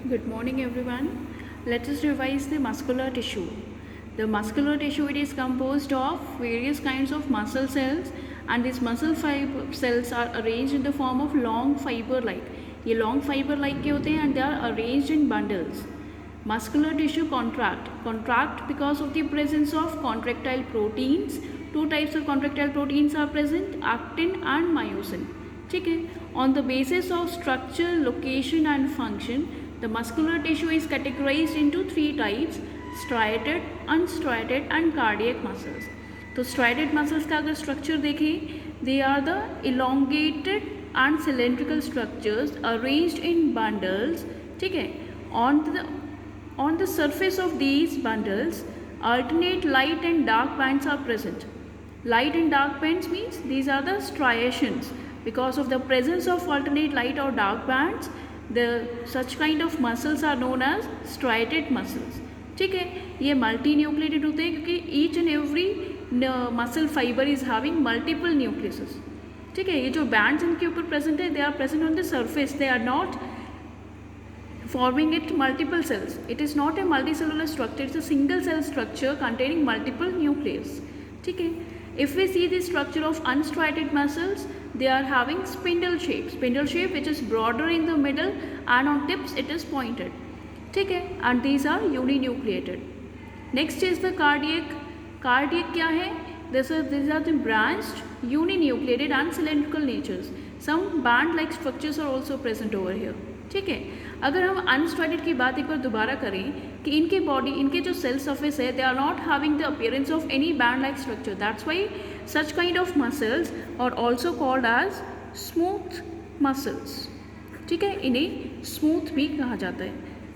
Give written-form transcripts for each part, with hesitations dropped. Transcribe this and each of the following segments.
Good morning, everyone. Let us revise the muscular tissue. The muscular tissue, it is composed of various kinds of muscle cells, and these muscle fiber cells are arranged in the form of long fiber like. ये long fiber like के होते हैं and they are arranged in bundles. Muscular tissue contract because of the presence of contractile proteins. Two types of contractile proteins are present, actin and myosin. ठीक है. On the basis of structure, location and function, the muscular tissue is categorized into three types: striated, unstriated and cardiac muscles. तो striated muscles का अगर structure देखें, they are the elongated and cylindrical structures arranged in bundles. ठीक है. On the surface of these bundles, alternate light and dark bands are present. Light and dark bands means these are the striations. Because of the presence of alternate light or dark bands, such kind of muscles are known as striated muscles. ठीक है. ये multinucleated होते हैं क्योंकि each and every muscle fiber is having multiple nucleuses. ठीक है. ये जो bands इनके ऊपर present है, they are present on the surface. They are not forming it multiple cells. It is not a multicellular structure. It's a single cell structure containing multiple nucleus. ठीक है. If we see the structure of unstriated muscles, they are having spindle shape which is broader in the middle and on tips it is pointed. ठीक है. And these are uninucleated. Next is the cardiac. Cardiac क्या है? These are the branched, uninucleated and cylindrical natures. Some band-like structures are also present over here. ठीक है. अगर हम unstriated की बात एक बार दोबारा करें कि इनके जो सेल सरफेस है, they are not having the appearance of any band like structure. That's why such kind of muscles are also called as smooth muscles. ठीक है. इन्हें स्मूथ भी कहा जाता है.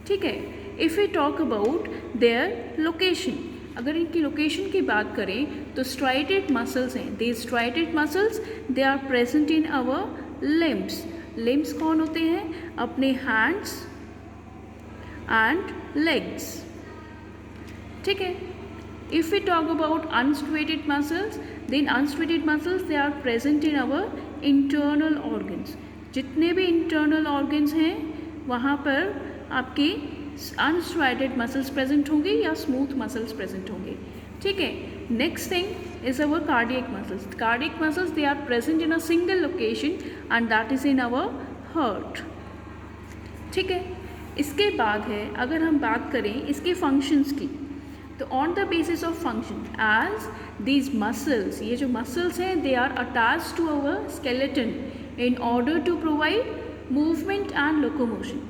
ठीक है. If we talk about their location, अगर इनकी लोकेशन की बात करें तो स्ट्राइटेड मसल्स हैं. They striated muscles they are present in our limbs. Limbs कौन होते हैं? अपने हैंड्स एंड लेग्स. ठीक है. If we talk about unstriated muscles, then unstriated muscles they are present in our internal organs. जितने भी internal organs हैं वहाँ पर आपके अनस्ट्रेटेड मसल्स प्रेजेंट होंगे या स्मूथ मसल्स प्रेजेंट होंगे. ठीक है. Next thing is our cardiac muscles. Cardiac muscles, they are present in a single location and that is in our heart. ठीक है. इसके बाद है, अगर हम बात करें इसके functions की, तो on the basis of function, as these muscles, ये जो muscles हैं, they are attached to our skeleton in order to provide movement and locomotion.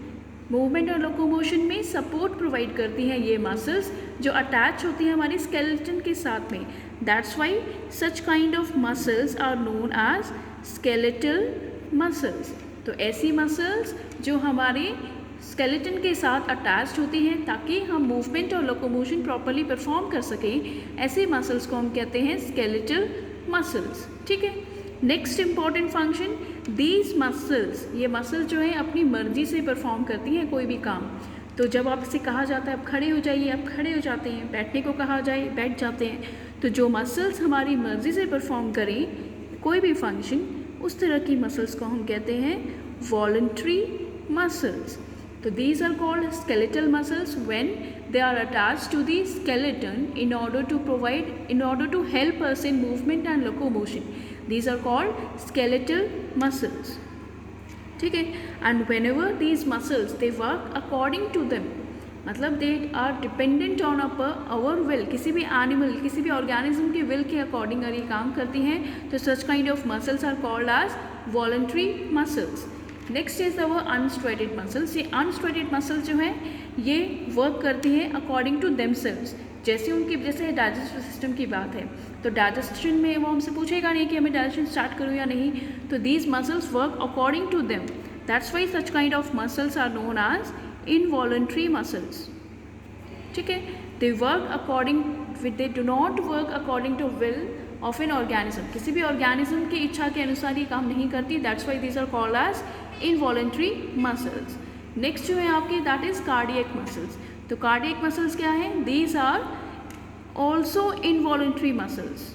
Movement और लोकोमोशन में सपोर्ट प्रोवाइड करती हैं ये मसल्स जो अटैच होती हैं हमारी स्केलेटन के साथ में. That's why such kind of muscles are known as skeletal muscles. तो ऐसी मसल्स जो हमारे स्केलेटन के साथ अटैच्ड होती हैं ताकि हम मूवमेंट और लोकोमोशन प्रॉपरली परफॉर्म कर सकें, ऐसे मसल्स को हम कहते हैं स्केलेटल मसल्स. ठीक है. Next important function, these muscles, ये मसल जो है अपनी मर्जी से परफॉर्म करती हैं कोई भी काम. तो जब आपसे कहा जाता है आप खड़े हो जाइए, आप खड़े हो जाते हैं. बैठने को कहा जाए, बैठ जाते हैं. तो जो मसल्स हमारी मर्जी से परफॉर्म करें कोई भी फंक्शन, उस तरह की मसल्स को हम कहते हैं वॉलंटरी मसल्स. तो these are called skeletal muscles when they are attached to the skeleton in order to help us in movement and locomotion. These are called skeletal muscles. ठीक है. And whenever these muscles they work according to them, मतलब they are dependent on our will. किसी भी animal, किसी भी organism के will के according अगर ये काम करती हैं तो such kind of muscles are called as voluntary muscles. Next is our unstriated muscles. ये अनस्ट्रेटेड मसल्स जो हैं ये वर्क करती हैं अकॉर्डिंग टू देमसेल्व्स. जैसे डाइजेस्टिव सिस्टम की बात है तो डाइजेशन में वो हमसे पूछेगा नहीं कि हमें डाइजेशन स्टार्ट करूँ या नहीं. तो these muscles work according to them. That's why such kind of muscles are known as involuntary muscles. ठीक है. They work according they do not work according to will of an organism. किसी भी organism की इच्छा के अनुसार ये काम नहीं करती. That's why these are called as involuntary muscles. Next जो है आपके दैट इज कार्डियक मसल्स. तो कार्डियक मसल्स क्या है? These are also involuntary muscles.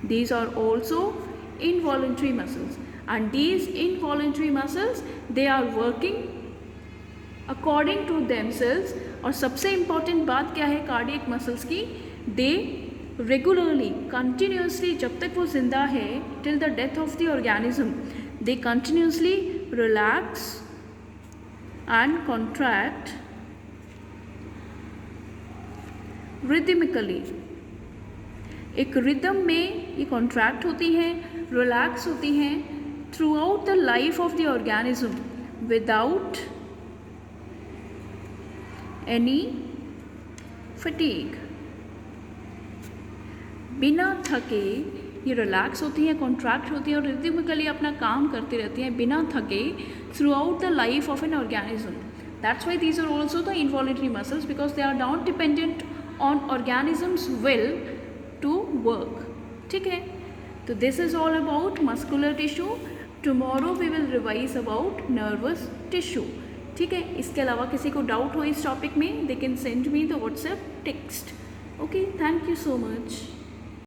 These are also involuntary muscles, and these involuntary muscles they are working according to themselves. और सबसे important बात क्या है कार्डियक मसल्स की, दे रेगुलरली कंटिन्यूसली, जब तक वो जिंदा है, till the death of the organism, they continuously relax and contract rhythmically. एक रिदम में ये कॉन्ट्रैक्ट होती हैं, रिलैक्स होती हैं through out the life of the organism without any fatigue. बिना थके ये रिलैक्स होती हैं, कॉन्ट्रैक्ट होती हैं और रिदमिकली अपना काम करती रहती हैं बिना थके throughout the life of an organism. That's why these are also the involuntary muscles, because they are not dependent on organisms will to work. ठीक है, तो this is all about muscular tissue. Tomorrow we will revise about nervous tissue. ठीक है, इसके अलावा किसी को doubt हो इस टॉपिक में, they can send me the WhatsApp text. Okay, thank you so much.